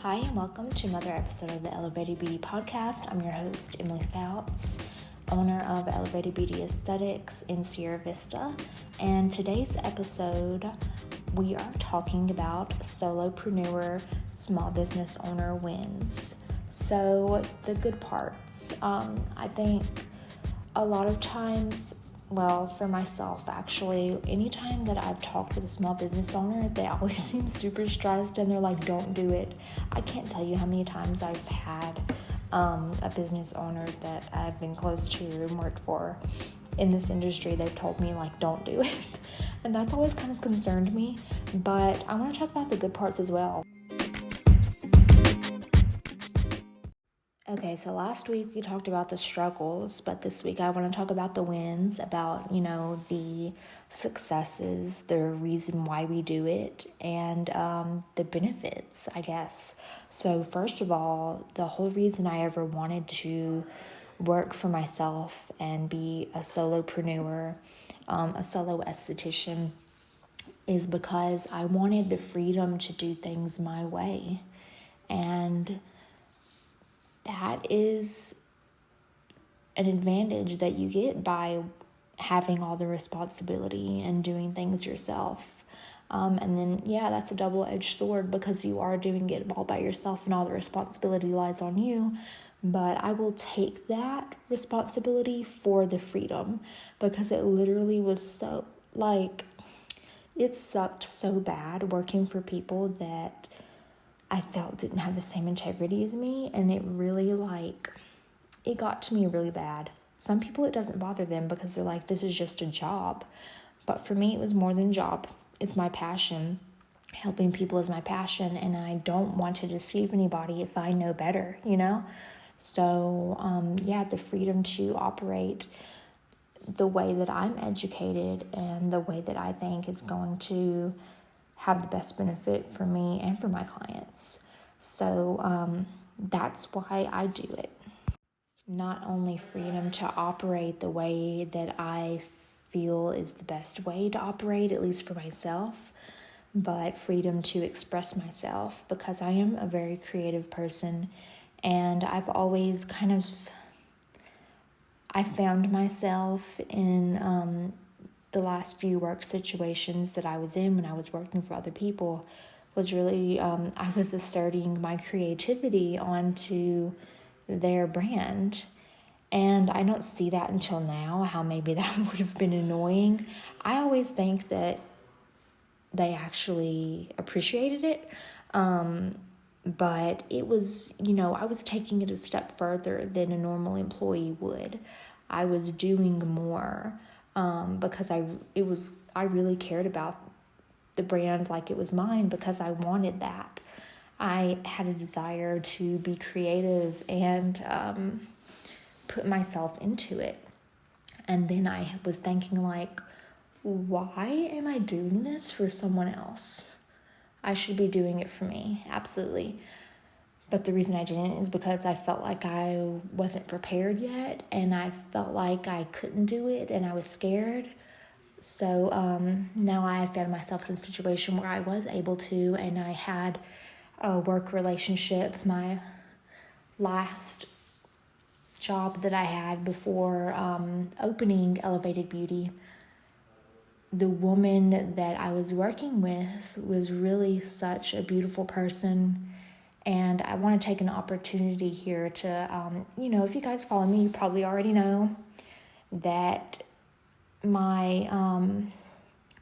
Hi, and welcome to another episode of the Elevated Beauty Podcast. I'm your host, Emily Fouts, owner of Elevated Beauty Aesthetics in Sierra Vista. And today's episode, we are talking about solopreneur, small business owner wins. So the good parts, I think a lot of times, for myself, actually, anytime that I've talked with a small business owner, they always seem super stressed and they're like, don't do it. I can't tell you how many times I've had a business owner that I've been close to and worked for in this industry. They've told me, like, don't do it. And that's always kind of concerned me. But I want to talk about the good parts as well. Okay, so last week we talked about the struggles, but this week I want to talk about the wins, about, the successes, the reason why we do it, and the benefits, I guess. So first of all, the whole reason I ever wanted to work for myself and be a solopreneur, a solo esthetician, is because I wanted the freedom to do things my way. And that is an advantage that you get by having all the responsibility and doing things yourself. And then, that's a double-edged sword because you are doing it all by yourself and all the responsibility lies on you. But I will take that responsibility for the freedom because it literally was so, it sucked so bad working for people that I felt didn't have the same integrity as me, and it really, it got to me really bad. Some people, it doesn't bother them because they're like, this is just a job. But for me, it was more than a job. It's my passion. Helping people is my passion, and I don't want to deceive anybody if I know better, So, the freedom to operate the way that I'm educated and the way that I think is going to have the best benefit for me and for my clients. So that's why I do it. Not only freedom to operate the way that I feel is the best way to operate, at least for myself, but freedom to express myself because I am a very creative person, and I've always I found myself in the last few work situations that I was in when I was working for other people was really, I was asserting my creativity onto their brand. And I don't see that until now, how maybe that would have been annoying. I always think that they actually appreciated it. But it was, I was taking it a step further than a normal employee would. I was doing more. Because I really cared about the brand like it was mine because I wanted that. I had a desire to be creative and put myself into it. And then I was thinking why am I doing this for someone else? I should be doing it for me, absolutely. But the reason I didn't is because I felt like I wasn't prepared yet, and I felt like I couldn't do it, and I was scared. So now I found myself in a situation where I was able to, and I had a work relationship. My last job that I had before opening Elevated Beauty, the woman that I was working with was really such a beautiful person. And I want to take an opportunity here to, if you guys follow me, you probably already know that my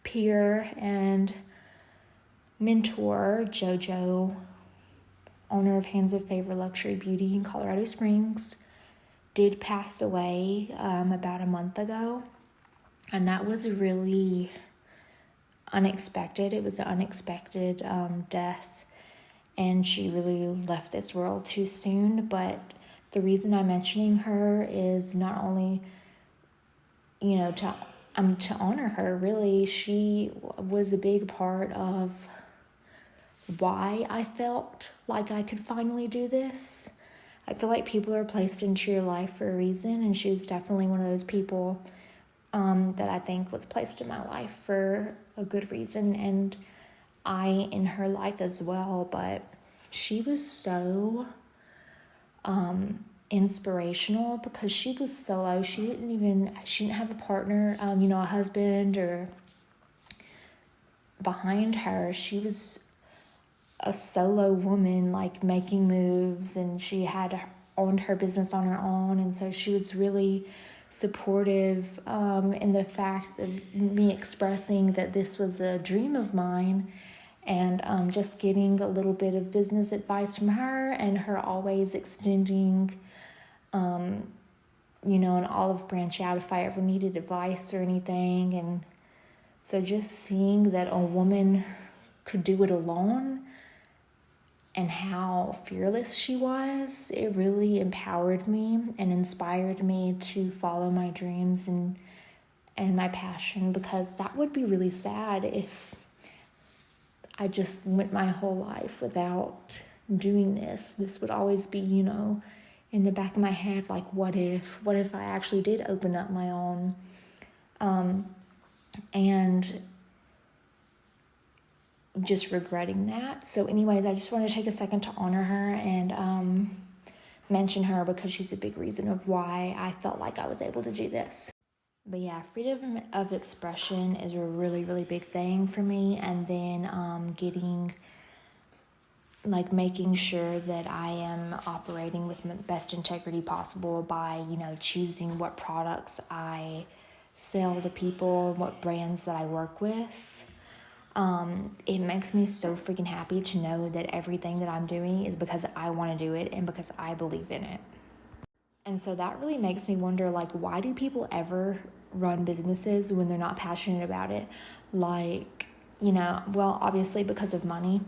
peer and mentor, JoJo, owner of Hands of Favor Luxury Beauty in Colorado Springs, did pass away about a month ago. And that was really unexpected. It was an unexpected death. And she really left this world too soon. But the reason I'm mentioning her is not only, to honor her. Really, she was a big part of why I felt like I could finally do this. I feel like people are placed into your life for a reason, and she was definitely one of those people that I think was placed in my life for a good reason, and I in her life as well. But she was so inspirational because she was solo. She didn't have a partner, a husband or behind her. She was a solo woman, like making moves, and she had owned her business on her own. And so she was really supportive in the fact of me expressing that this was a dream of mine, and just getting a little bit of business advice from her, and her always extending an olive branch out if I ever needed advice or anything. And so just seeing that a woman could do it alone and how fearless she was, it really empowered me and inspired me to follow my dreams and my passion, because that would be really sad if I just went my whole life without doing this. This would always be, in the back of my head, like, what if I actually did open up my own, and just regretting that. So anyways, I just want to take a second to honor her and mention her, because she's a big reason of why I felt like I was able to do this. But yeah, freedom of expression is a really, really big thing for me. And then making sure that I am operating with the best integrity possible by, choosing what products I sell to people, what brands that I work with. It makes me so freaking happy to know that everything that I'm doing is because I want to do it and because I believe in it. And so that really makes me wonder, like, why do people ever run businesses when they're not passionate about it? Obviously because of money.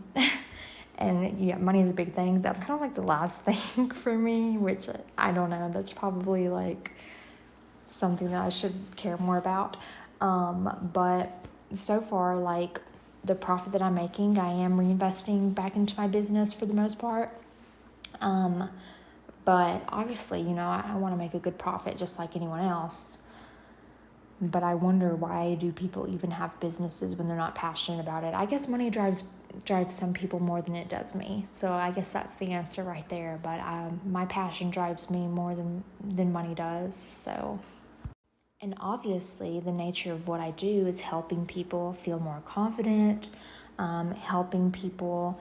And yeah, money is a big thing. That's kind of like the last thing for me, which I don't know. That's probably like something that I should care more about. But so far, like, the profit that I'm making, I am reinvesting back into my business for the most part. But obviously, I want to make a good profit just like anyone else. But I wonder, why do people even have businesses when they're not passionate about it? I guess money drives some people more than it does me. So I guess that's the answer right there. But my passion drives me more than money does. So, and obviously the nature of what I do is helping people feel more confident, helping people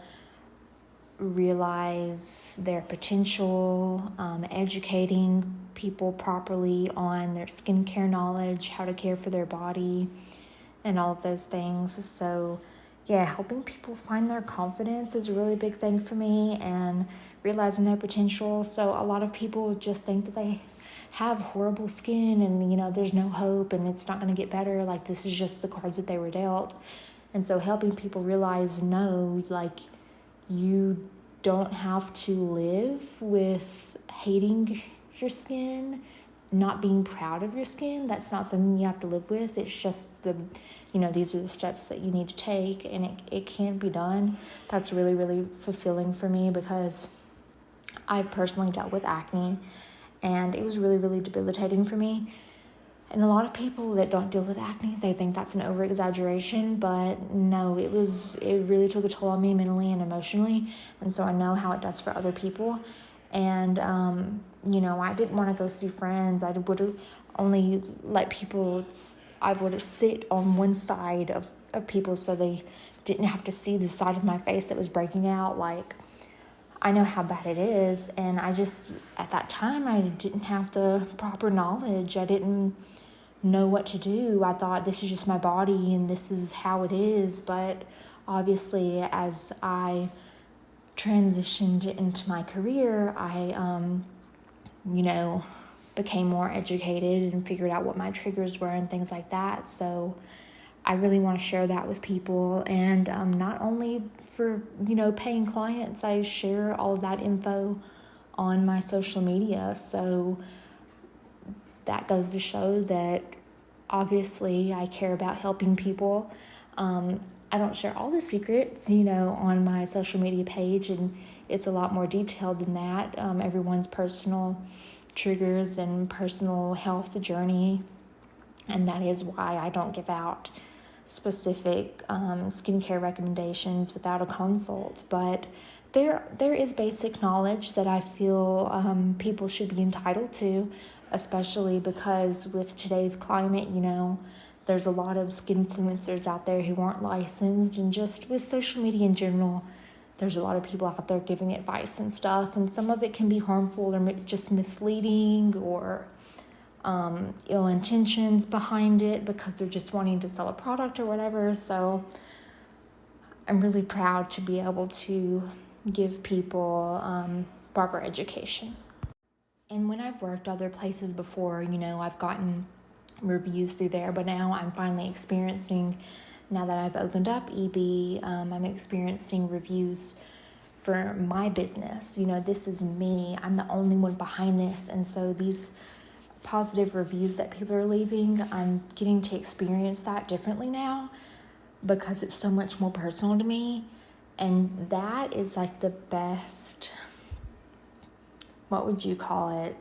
realize their potential, educating people properly on their skincare knowledge, how to care for their body, and all of those things. So yeah, helping people find their confidence is a really big thing for me, and realizing their potential. So a lot of people just think that they have horrible skin and, there's no hope and it's not going to get better. Like, this is just the cards that they were dealt. And so helping people realize, no, like, you don't have to live with hating your skin, not being proud of your skin. That's not something you have to live with. It's just these are the steps that you need to take, and it can be done. That's really, really fulfilling for me, because I've personally dealt with acne, and it was really, really debilitating for me. And a lot of people that don't deal with acne, they think that's an over-exaggeration, but no, it really took a toll on me mentally and emotionally, and so I know how it does for other people. And, I didn't want to go see friends. I would have only let people, I would have sit on one side of people so they didn't have to see the side of my face that was breaking out. Like, I know how bad it is, and I just, at that time, I didn't have the proper knowledge. I didn't know what to do. I thought, this is just my body and this is how it is. But obviously, as I transitioned into my career, I became more educated and figured out what my triggers were and things like that. So I really want to share that with people, and not only for paying clients, I share all of that info on my social media. So that goes to show that obviously I care about helping people. I don't share all the secrets, on my social media page, and it's a lot more detailed than that. Everyone's personal triggers and personal health journey, and that is why I don't give out specific skincare recommendations without a consult. But there is basic knowledge that I feel people should be entitled to, especially because with today's climate, there's a lot of skinfluencers out there who aren't licensed, and just with social media in general, there's a lot of people out there giving advice and stuff, and some of it can be harmful or just misleading, or ill intentions behind it because they're just wanting to sell a product or whatever. So I'm really proud to be able to give people proper education. And when I've worked other places before, I've gotten reviews through there, but now I'm finally experiencing, now that I've opened up EB, I'm experiencing reviews for my business. This is me. I'm the only one behind this. And so these positive reviews that people are leaving, I'm getting to experience that differently now because it's so much more personal to me. And that is like the best, what would you call it?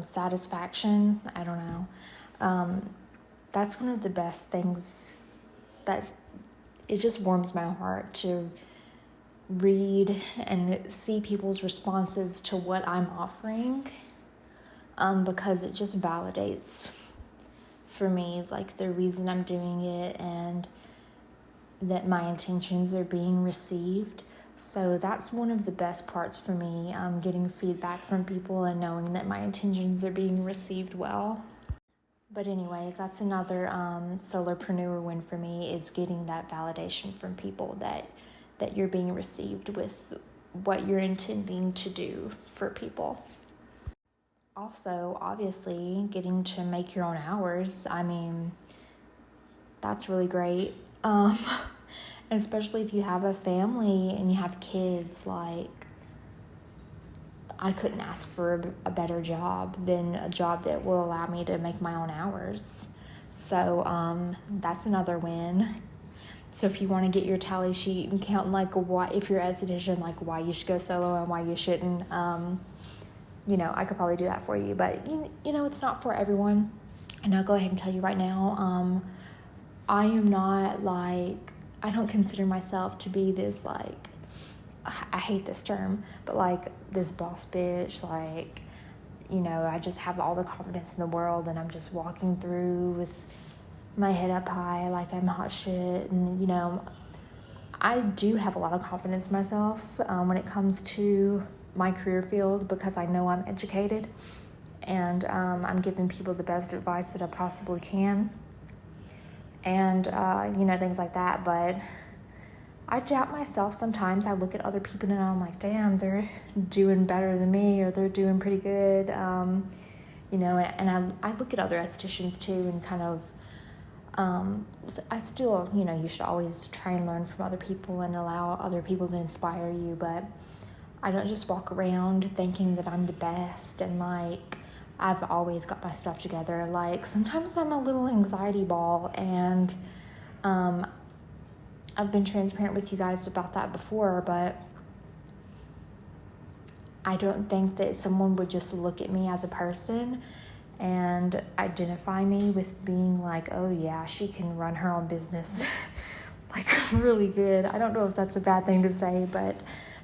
Satisfaction? I don't know. That's one of the best things that it just warms my heart to read and see people's responses to what I'm offering, because it just validates for me like the reason I'm doing it and that my intentions are being received. So that's one of the best parts for me, getting feedback from people and knowing that my intentions are being received well. But anyways, that's another solopreneur win for me, is getting that validation from people that you're being received with what you're intending to do for people. Also, obviously, getting to make your own hours, that's really great. Especially if you have a family and you have kids, like, I couldn't ask for a better job than a job that will allow me to make my own hours. So that's another win. So if you want to get your tally sheet and count like why, if you're an esthetician, like why you should go solo and why you shouldn't, I could probably do that for you. But it's not for everyone. And I'll go ahead and tell you right now, I am not like, I don't consider myself to be this, like, I hate this term, but like this boss bitch, like, I just have all the confidence in the world and I'm just walking through with my head up high like I'm hot shit. And, I do have a lot of confidence in myself when it comes to my career field, because I know I'm educated and I'm giving people the best advice that I possibly can. And, things like that. But I doubt myself sometimes. I look at other people and I'm like, damn, they're doing better than me, or they're doing pretty good. And I look at other estheticians too, and kind of, I still, you should always try and learn from other people and allow other people to inspire you. But I don't just walk around thinking that I'm the best and like I've always got my stuff together. Like, sometimes I'm a little anxiety ball, and I've been transparent with you guys about that before, but I don't think that someone would just look at me as a person and identify me with being like, oh yeah, she can run her own business like really good. I don't know if that's a bad thing to say, but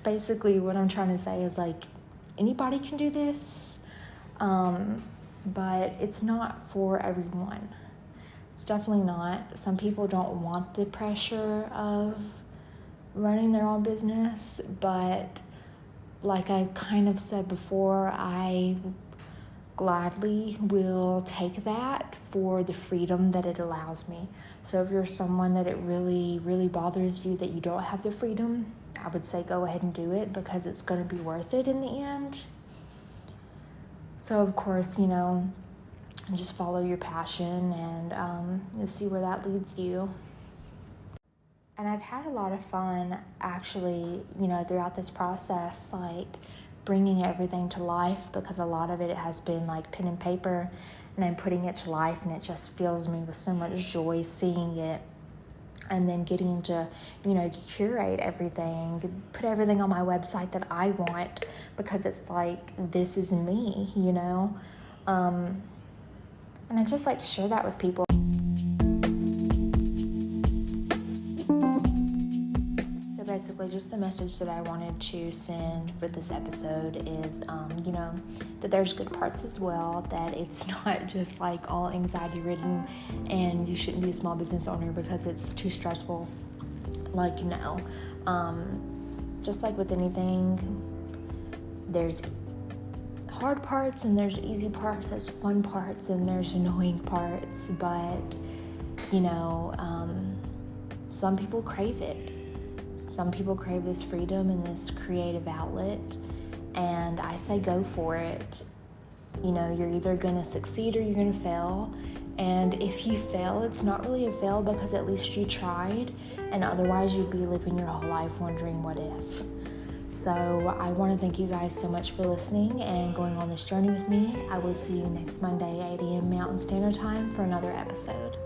basically what I'm trying to say is like, anybody can do this. But it's not for everyone. It's definitely not. Some people don't want the pressure of running their own business, but like I kind of said before, I gladly will take that for the freedom that it allows me. So if you're someone that it really, really bothers you that you don't have the freedom, I would say go ahead and do it, because it's going to be worth it in the end. So, of course, just follow your passion and see where that leads you. And I've had a lot of fun, actually, throughout this process, like bringing everything to life, because a lot of it has been like pen and paper, and I'm putting it to life, and it just fills me with so much joy seeing it. And then getting to, curate everything, put everything on my website that I want, because it's like, this is me, and I just like to share that with people. So basically just the message that I wanted to send for this episode is, that there's good parts as well, that it's not just like all anxiety ridden and you shouldn't be a small business owner because it's too stressful. Like, no. Just like with anything, there's hard parts and there's easy parts, there's fun parts and there's annoying parts, but some people crave it. Some people crave this freedom and this creative outlet, and I say go for it. You're either going to succeed or you're going to fail, and if you fail, it's not really a fail because at least you tried, and otherwise you'd be living your whole life wondering what if. So I want to thank you guys so much for listening and going on this journey with me. I will see you next Monday, 8 a.m. Mountain Standard Time for another episode.